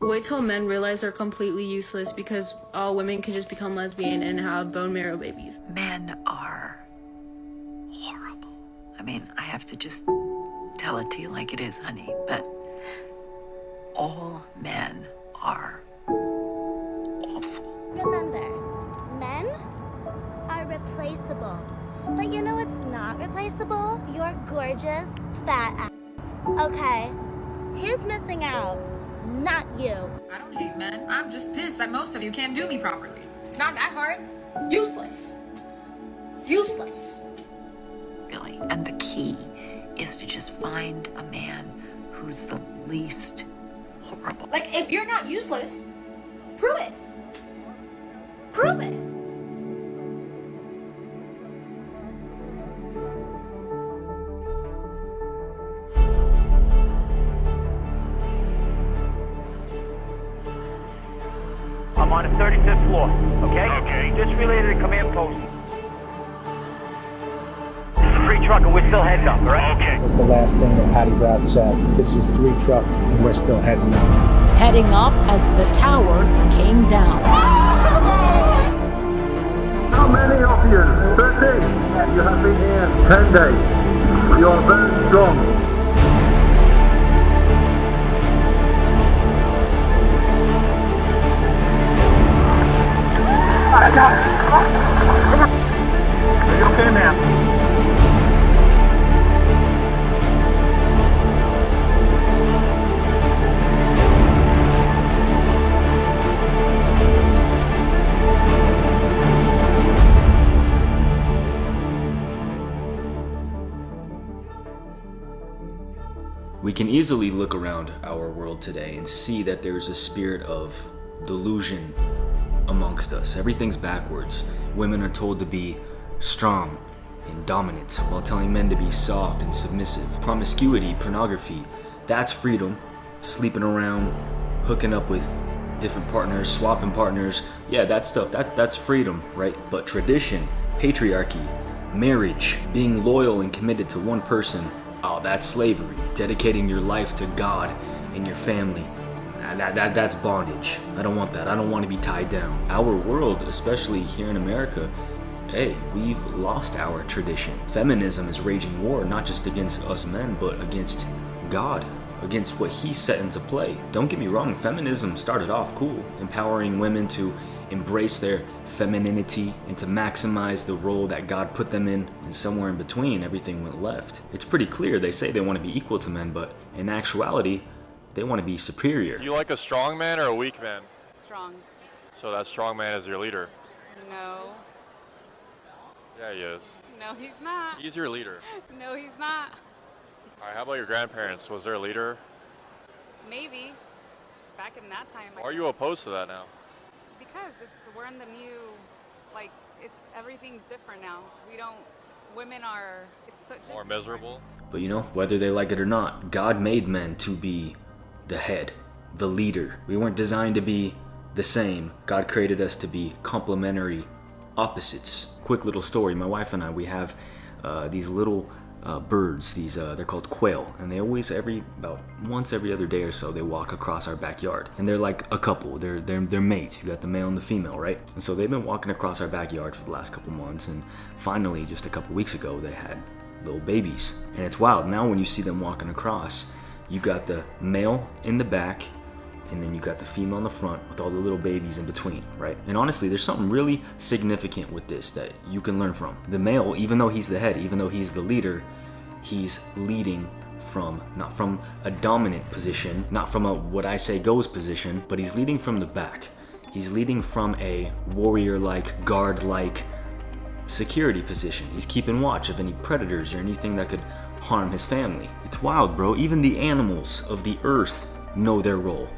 Wait till men realize they're completely useless because all women can just become lesbian and have bone marrow babies. Men are horrible. I mean, I have to just tell it to you like it is, honey, but all men are awful. Remember, men are replaceable. But you know what's not replaceable? Your gorgeous, fat ass. Okay? He's missing out, not you. I don't hate men. I'm just pissed that most of you can't do me properly. It's not that hard. Useless. Useless. Really. And the key is to just find a man who's the least horrible. Like, if you're not useless, prove it. Prove it. I'm on the 35th floor, okay? Okay. Just relay to the command post. This is 3 truck and we're still heading up, all right? Okay. Was the last thing that Patty Brown said. This is 3 truck and we're still heading up. Heading up as the tower came down. How many of you? 13. You have been here 10 days. You are very strong. I got it. Are you okay, ma'am? We can easily look around our world today and see that there's a spirit of delusion amongst us. Everything's backwards. Women are told to be strong and dominant while telling men to be soft and submissive. Promiscuity, pornography, that's freedom. Sleeping around, hooking up with different partners, swapping partners, yeah, that stuff, that's freedom, right? But tradition, patriarchy, marriage, being loyal and committed to one person, oh, that's slavery. Dedicating your life to God and your family, that's bondage. I don't want that. I don't want to be tied down. Our world, especially here in America, hey, we've lost our tradition. Feminism is raging war, not just against us men, but against God, against what he set into play. Don't get me wrong, feminism started off cool, empowering women to embrace their femininity and to maximize the role that God put them in, and somewhere in between, everything went left. It's pretty clear they say they want to be equal to men, but in actuality, they want to be superior. Do you like a strong man or a weak man? Strong. So that strong man is your leader? No. Yeah, he is. No, he's not. He's your leader. No, he's not. All right, how about your grandparents? Was there a leader? Maybe. Back in that time. Why are you opposed to that now? Because we're in the new, everything's different now. Women are, it's such more miserable. But you know, whether they like it or not, God made men to be the head, the leader. We weren't designed to be the same. God created us to be complementary opposites. Quick little story, my wife and I, we have these little birds, they're called quail, and they always, about once every other day or so, they walk across our backyard, and they're like a couple, they're mates. You got the male and the female, right? And so they've been walking across our backyard for the last couple months, and finally, just a couple weeks ago, they had little babies, and it's wild. Now when you see them walking across, you got the male in the back, and then you got the female in the front with all the little babies in between, right? And honestly, there's something really significant with this that you can learn from. The male, even though he's the head, even though he's the leader, he's leading from, not from a dominant position, not from a what I say goes position, but he's leading from the back. He's leading from a warrior-like, guard-like security position. He's keeping watch of any predators or anything that could harm his family. It's wild, bro. Even the animals of the earth know their role.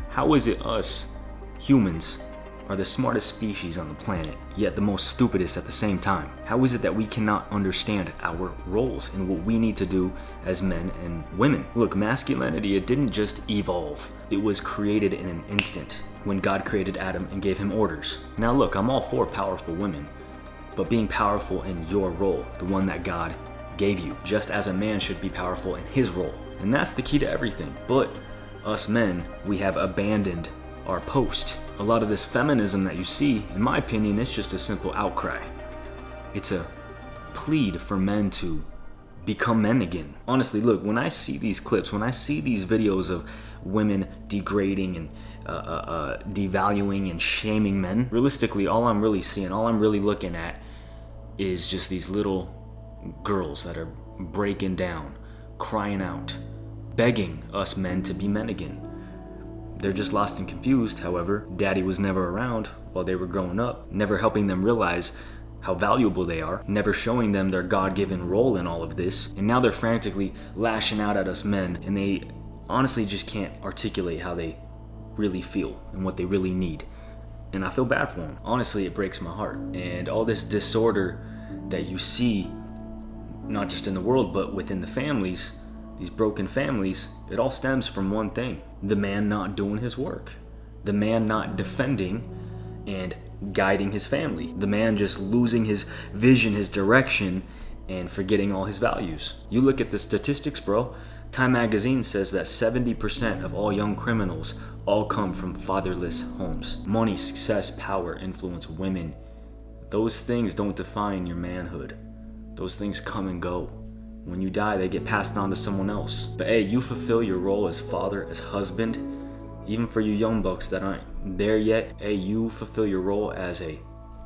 How is it us, humans, are the smartest species on the planet, yet the most stupidest at the same time? How is it that we cannot understand our roles and what we need to do as men and women? Look, masculinity, it didn't just evolve. It was created in an instant when God created Adam and gave him orders. Now look, I'm all for powerful women, but being powerful in your role, the one that God gave you, just as a man should be powerful in his role. And that's the key to everything. But us men, we have abandoned our post. A lot of this feminism that you see, in my opinion, it's just a simple outcry. It's a plead for men to become men again. Honestly, look, when I see these clips, when I see these videos of women degrading and devaluing and shaming men, realistically, all I'm really seeing, all I'm really looking at is just these little girls that are breaking down, crying out, begging us men to be men again. They're just lost and confused. However, daddy was never around while they were growing up, never helping them realize how valuable they are, never showing them their God-given role in all of this. And now they're frantically lashing out at us men, and they honestly just can't articulate how they really feel and what they really need. And I feel bad for them. Honestly, it breaks my heart. And all this disorder that you see, not just in the world, but within the families, these broken families, it all stems from one thing: the man not doing his work, the man not defending and guiding his family, the man just losing his vision, his direction, and forgetting all his values. You look at the statistics, bro. Time magazine says that 70% of all young criminals all come from fatherless homes. Money, success, power, influence, women, those things don't define your manhood. Those things come and go. When you die, they get passed on to someone else. But hey, you fulfill your role as father, as husband. Even for you young bucks that aren't there yet, hey, you fulfill your role as a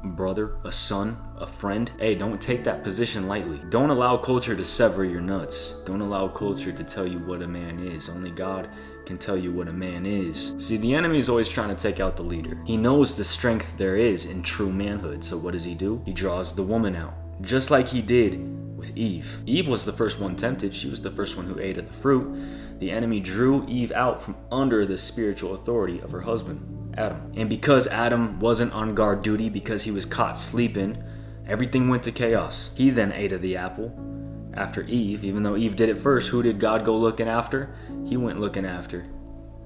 brother, a son, a friend. Hey, don't take that position lightly. Don't allow culture to sever your nuts. Don't allow culture to tell you what a man is. Only God can tell you what a man is. See, the enemy is always trying to take out the leader. He knows the strength there is in true manhood. So what does he do? He draws the woman out, just like he did with Eve. Eve was the first one tempted. She was the first one who ate of the fruit. The enemy drew Eve out from under the spiritual authority of her husband, Adam. And because Adam wasn't on guard duty, because he was caught sleeping, everything went to chaos. He then ate of the apple after Eve. Even though Eve did it first, who did God go looking after? He went looking after,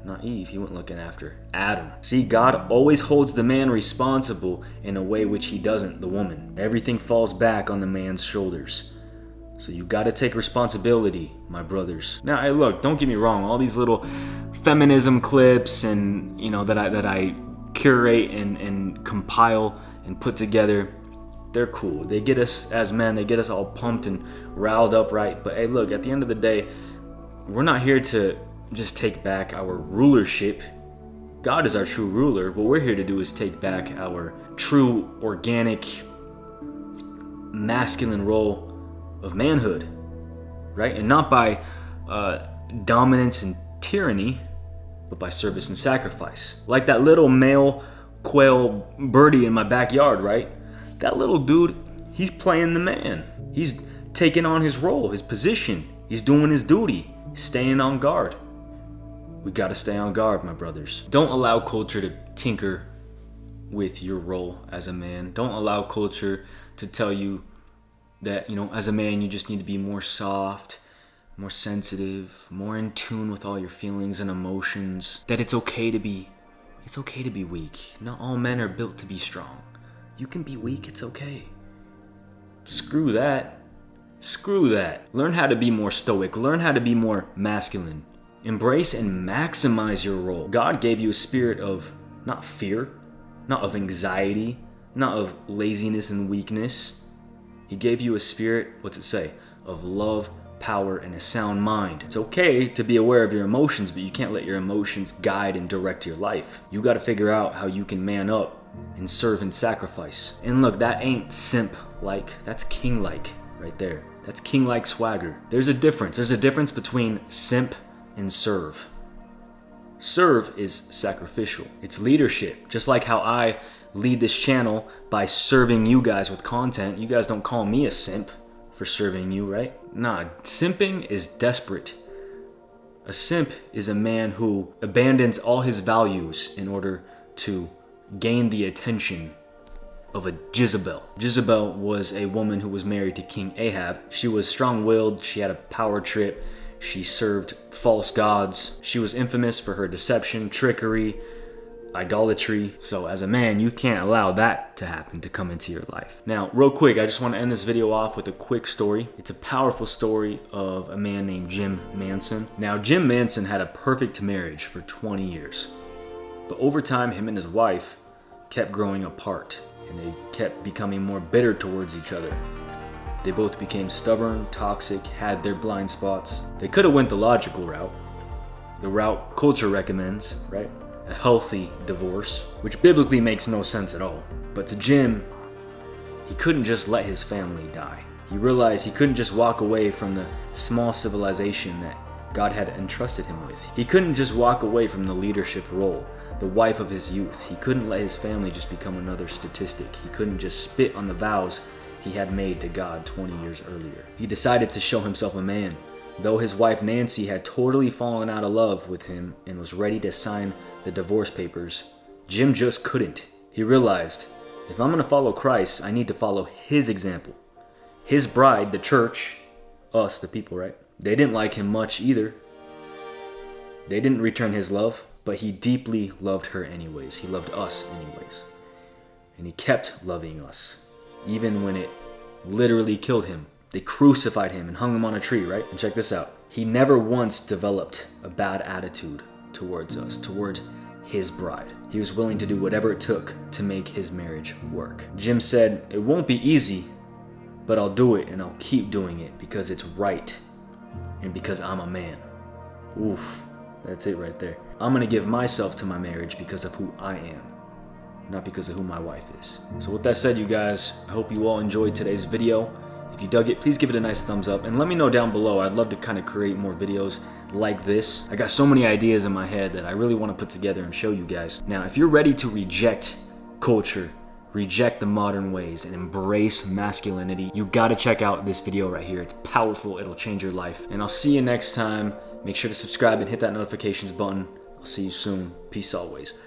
not Eve, he went looking after Adam. See, God always holds the man responsible in a way which he doesn't the woman. Everything falls back on the man's shoulders. So you gotta take responsibility, my brothers. Now, hey, look, don't get me wrong. All these little feminism clips and, you know, that I curate and compile and put together, they're cool. They get us as men, they get us all pumped and riled up, right? But hey, look, at the end of the day, we're not here to just take back our rulership. God is our true ruler. What we're here to do is take back our true, organic, masculine role of manhood, right? And not by dominance and tyranny, but by service and sacrifice. Like that little male quail birdie in my backyard, right? That little dude, he's playing the man. He's taking on his role, his position. He's doing his duty, staying on guard. We gotta stay on guard, my brothers. Don't allow culture to tinker with your role as a man. Don't allow culture to tell you that, you know, as a man, you just need to be more soft, more sensitive, more in tune with all your feelings and emotions. That it's okay to be weak. Not all men are built to be strong. You can be weak, it's okay. Screw that. Screw that. Learn how to be more stoic. Learn how to be more masculine. Embrace and maximize your role. God gave you a spirit of not fear, not of anxiety, not of laziness and weakness. He gave you a spirit, what's it say? Of love, power, and a sound mind. It's okay to be aware of your emotions, but you can't let your emotions guide and direct your life. You gotta figure out how you can man up and serve and sacrifice. And look, that ain't simp-like, that's king-like right there. That's king-like swagger. There's a difference. There's a difference between simp and serve. Serve is sacrificial. It's leadership. Just like how I lead this channel by serving you guys with content. You guys don't call me a simp for serving you, right? Nah, simping is desperate. A simp is a man who abandons all his values in order to gain the attention of a Jezebel. Jezebel was a woman who was married to King Ahab. She was strong-willed, she had a power trip, she served false gods. She was infamous for her deception, trickery, idolatry. So as a man, you can't allow that to happen, to come into your life. Now, real quick, I just want to end this video off with a quick story. It's a powerful story of a man named Jim Manson. Now, Jim Manson had a perfect marriage for 20 years. But over time, him and his wife kept growing apart, and they kept becoming more bitter towards each other. They both became stubborn, toxic, had their blind spots. They could have went the logical route, the route culture recommends, right? A healthy divorce, which biblically makes no sense at all. But to Jim, he couldn't just let his family die. He realized he couldn't just walk away from the small civilization that God had entrusted him with. He couldn't just walk away from the leadership role, the wife of his youth. He couldn't let his family just become another statistic. He couldn't just spit on the vows he had made to God 20 years earlier. He decided to show himself a man. Though his wife Nancy had totally fallen out of love with him and was ready to sign the divorce papers, Jim just couldn't. He realized, if I'm going to follow Christ, I need to follow his example. His bride, the church, us, the people, right? They didn't like him much either. They didn't return his love, but he deeply loved her anyways. He loved us anyways. And he kept loving us, even when it literally killed him. They crucified him and hung him on a tree, right? And check this out. He never once developed a bad attitude towards us, towards his bride. He was willing to do whatever it took to make his marriage work. Jim said, it won't be easy, but I'll do it, and I'll keep doing it because it's right and because I'm a man. Oof, that's it right there. I'm gonna give myself to my marriage because of who I am, not because of who my wife is. So with that said, you guys, I hope you all enjoyed today's video. If you dug it, please give it a nice thumbs up and let me know down below. I'd love to kind of create more videos like this. I got so many ideas in my head that I really want to put together and show you guys. Now, if you're ready to reject culture, reject the modern ways, and embrace masculinity, you gotta check out this video right here. It's powerful, it'll change your life. And I'll see you next time. Make sure to subscribe and hit that notifications button. I'll see you soon. Peace always.